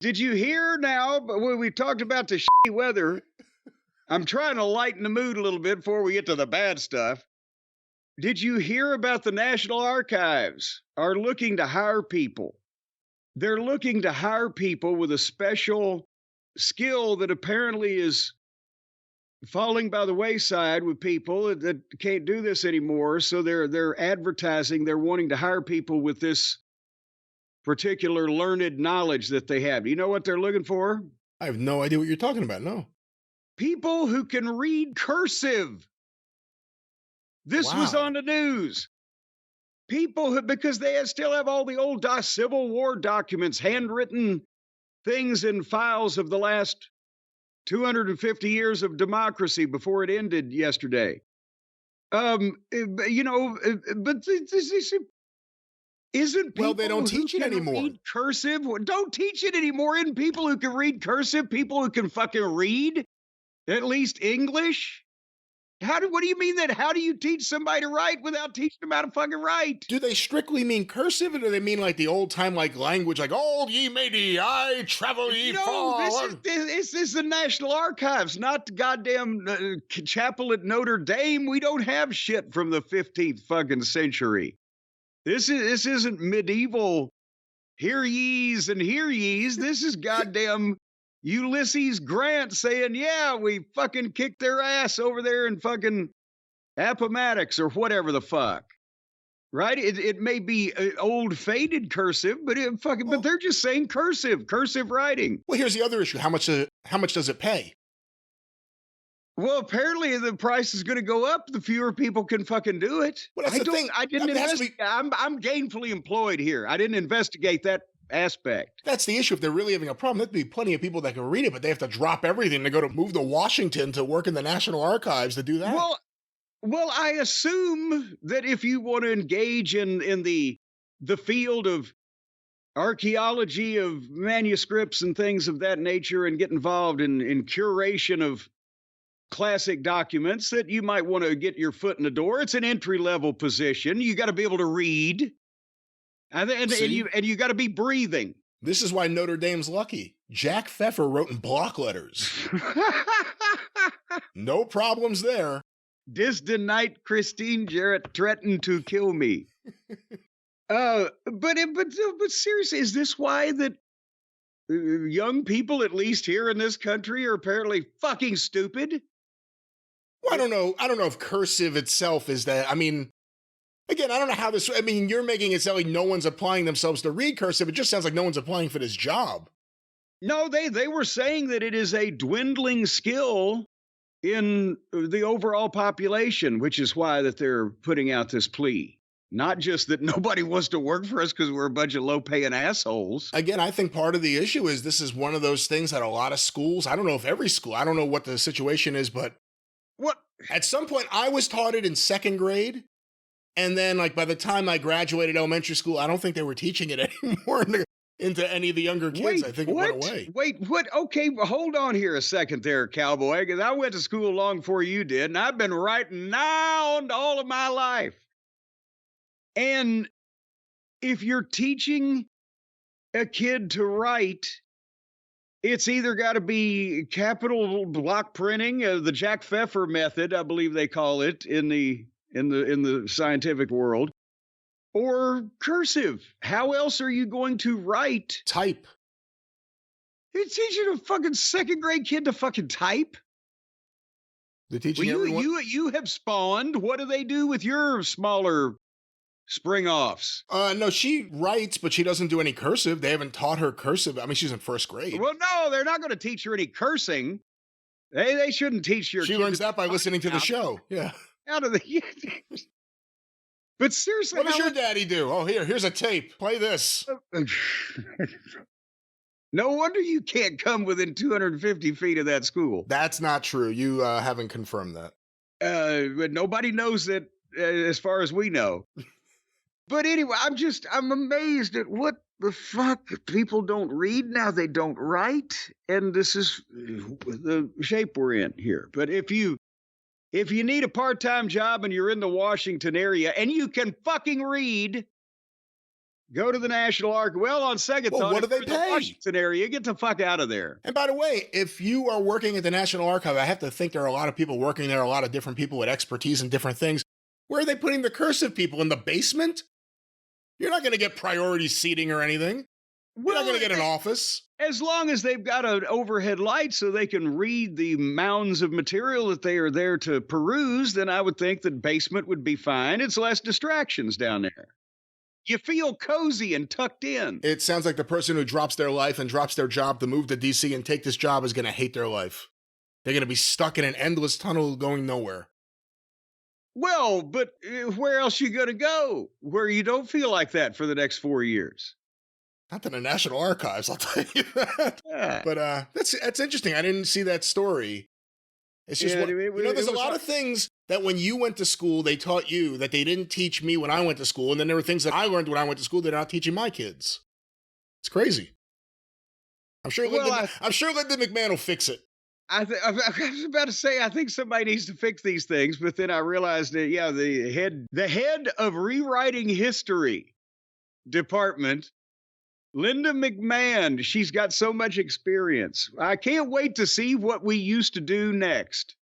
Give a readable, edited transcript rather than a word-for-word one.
Did you hear now? But when we talked about the shitty weather, I'm trying to lighten the mood a little bit before we get to the bad stuff. Did you hear about the National Archives are looking to hire people? They're looking to hire people with a special skill that apparently is falling by the wayside with people that can't do this anymore. So they're advertising. They're wanting to hire people with this particular learned knowledge that they have. You know what they're looking for? I have no idea what you're talking about. No. People who can read cursive. This was Wow. on the news. People who, because they still have all the old Civil War documents, handwritten things and files of the last 250 years of democracy before it ended yesterday. But this isn't people Well, they don't who teach it can anymore. read cursive. Don't teach it anymore. In people who can read cursive, people who can fucking read at least English. What do you mean that? How do you teach somebody to write without teaching them how to fucking write? Do they strictly mean cursive, or do they mean like the old time like language, like "Old ye matey, I travel ye No, far"? this is the National Archives, not the goddamn chapel at Notre Dame. We don't have shit from the 15th fucking century. This isn't medieval hear ye's and hear ye's. This is goddamn Ulysses Grant saying, yeah, we fucking kicked their ass over there in fucking Appomattox or whatever the fuck. Right? It may be old faded cursive, but but they're just saying cursive writing. Well, here's the other issue: how much does it pay? Well, apparently the price is going to go up the fewer people can fucking do it. Well, that's the thing. I didn't investigate. I'm gainfully employed here. I didn't investigate that aspect. That's the issue. If they're really having a problem, there'd be plenty of people that can read it, but they have to drop everything to go to move to Washington to work in the National Archives to do that. Well, I assume that if you want to engage in the field of archaeology of manuscripts and things of that nature and get involved in curation of classic documents, that you might want to get your foot in the door. It's an entry-level position. You got to be able to read. And you got to be breathing. This is why Notre Dame's lucky. Jack Pfeffer wrote in block letters. No problems there. This the night Christine Jarrett threatened to kill me. But seriously, is this why that young people, at least here in this country, are apparently fucking stupid? Well, I don't know. I don't know if cursive itself is that. I mean, again, I don't know how this. I mean, you're making it sound like no one's applying themselves to read cursive. It just sounds like no one's applying for this job. No, they were saying that it is a dwindling skill in the overall population, which is why that they're putting out this plea. Not just that nobody wants to work for us because we're a bunch of low-paying assholes. Again, I think part of the issue is this is one of those things that a lot of schools, I don't know if every school, I don't know what the situation is, but what? At some point I was taught it in second grade. And then like by the time I graduated elementary school, I don't think they were teaching it anymore into any of the younger kids. I think it went away. Wait, what? Okay, well, hold on here a second there, cowboy, because I went to school long before you did, and I've been writing now all of my life. And if you're teaching a kid to write, it's either got to be capital block printing, the Jack Pfeffer method, I believe they call it in the scientific world, or cursive. How else are you going to write? Type. You're teaching a fucking second grade kid to fucking type? They're teaching everyone. You have spawned. What do they do with your smaller spring-offs? No, she writes, but she doesn't do any cursive. They haven't taught her cursive. I mean, she's in first grade. Well, no, they're not going to teach her any cursing. They shouldn't teach your. She learns that by listening to the show. Yeah. Out of the. But seriously, what does your daddy do? Oh, here's a tape. Play this. No wonder you can't come within 250 feet of that school. That's not true. You haven't confirmed that. But nobody knows that as far as we know. But anyway, I'm amazed at what the fuck people don't read now. They don't write. And this is the shape we're in here. But if you need a part-time job and you're in the Washington area and you can fucking read, Go to the National Archives. Well, on second Well, thought, what do if they you're in the pay? Washington area, get the fuck out of there. And by the way, if you are working at the National Archive, I have to think there are a lot of people working there, a lot of different people with expertise in different things. Where are they putting the cursive people? In the basement? You're not going to get priority seating or anything. You're not going to get an office. As long as they've got an overhead light so they can read the mounds of material that they are there to peruse, then I would think that basement would be fine. It's less distractions down there. You feel cozy and tucked in. It sounds like the person who drops their life and drops their job to move to DC and take this job is going to hate their life. They're going to be stuck in an endless tunnel going nowhere. Well, but where else you going to go where you don't feel like that for the next 4 years? Not to the National Archives, I'll tell you that. Yeah. But that's interesting. I didn't see that story. It's just, there's a lot of things that when you went to school, they taught you that they didn't teach me when I went to school. And then there were things that I learned when I went to school they're not teaching my kids. It's crazy. I'm sure Linda McMahon will fix it. I was about to say, I think somebody needs to fix these things, but then I realized that, yeah, the head of rewriting history department, Linda McMahon, she's got so much experience. I can't wait to see what we used to do next.